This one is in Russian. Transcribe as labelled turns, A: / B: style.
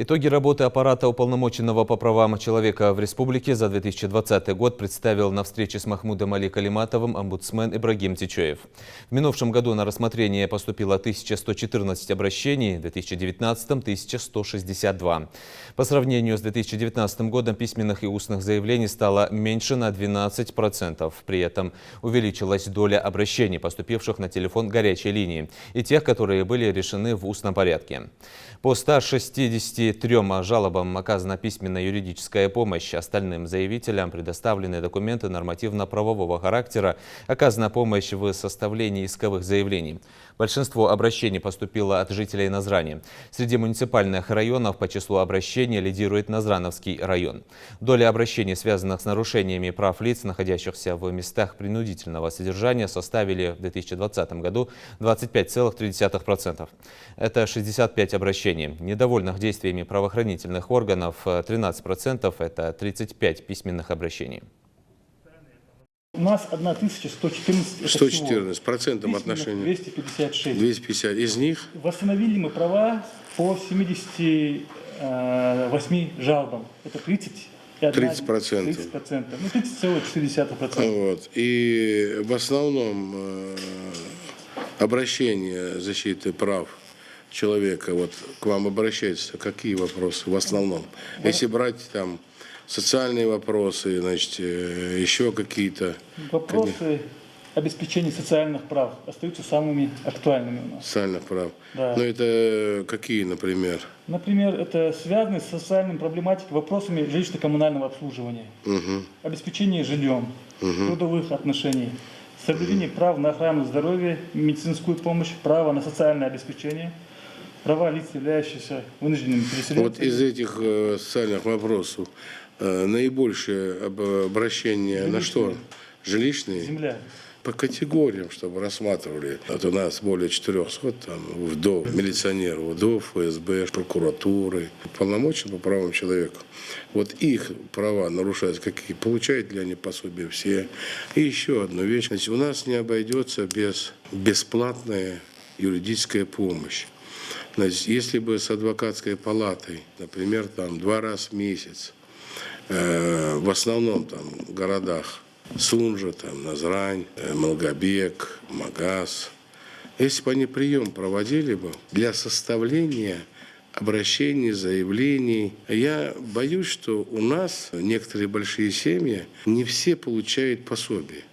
A: Итоги работы аппарата уполномоченного по правам человека в республике за 2020 год представил на встрече с Махмудом Али Калиматовым омбудсмен Ибрагим Течоев. В минувшем году на рассмотрение поступило 1114 обращений, в 2019 – 1162. По сравнению с 2019 годом письменных и устных заявлений стало меньше на 12%. При этом увеличилась доля обращений, поступивших на телефон горячей линии, и тех, которые были решены в устном порядке. По 163 жалобам оказана письменная юридическая помощь. Остальным заявителям предоставлены документы нормативно-правового характера. Оказана помощь в составлении исковых заявлений. Большинство обращений поступило от жителей Назрани. Среди муниципальных районов по числу обращений лидирует Назрановский район. Доля обращений, связанных с нарушениями прав лиц, находящихся в местах принудительного содержания, составили в 2020 году 25,3%. Это 65 обращений. Недовольных действиями правоохранительных органов 13%, это 35 письменных обращений.
B: У нас 1114.
C: 114 процентом отношения.
B: 256.
C: 250. Из них
B: Восстановили мы права по 78 жалобам. Это 30%.
C: 30%.
B: 30%. Ну, 30,4%.
C: Вот. И в основном обращение защиты прав человека, вот к вам обращается, какие вопросы в основном? Если брать там социальные вопросы, значит, еще какие-то...
B: Вопросы обеспечения социальных прав остаются самыми актуальными у нас.
C: Социальных прав.
B: Да.
C: Но это какие, например?
B: Например, это связано с социальной проблематикой, вопросами жилищно-коммунального обслуживания, обеспечения жильем, трудовых отношений, соблюдение прав на охрану здоровья, медицинскую помощь, право на социальное обеспечение, права лиц, являющихся вынужденными переселенцами.
C: Вот из этих социальных вопросов наибольшее обращение на что? Жилищные?
B: Земля.
C: По категориям, чтобы рассматривали. Вот у нас более 400 там, вдов, милиционеров, вдов, ФСБ, прокуратуры, полномочия по правам человека. Вот их права нарушаются, какие получают ли они пособия все. И еще одну вещь. Значит, у нас не обойдется без бесплатная юридическая помощь. Значит, если бы с адвокатской палатой, например, там 2 раза в месяц, в основном там в городах, Сунжа, там, Назрань, Малгобек, Магаз. Если бы они прием проводили бы для составления обращений, заявлений, я боюсь, что у нас некоторые большие семьи не все получают пособие.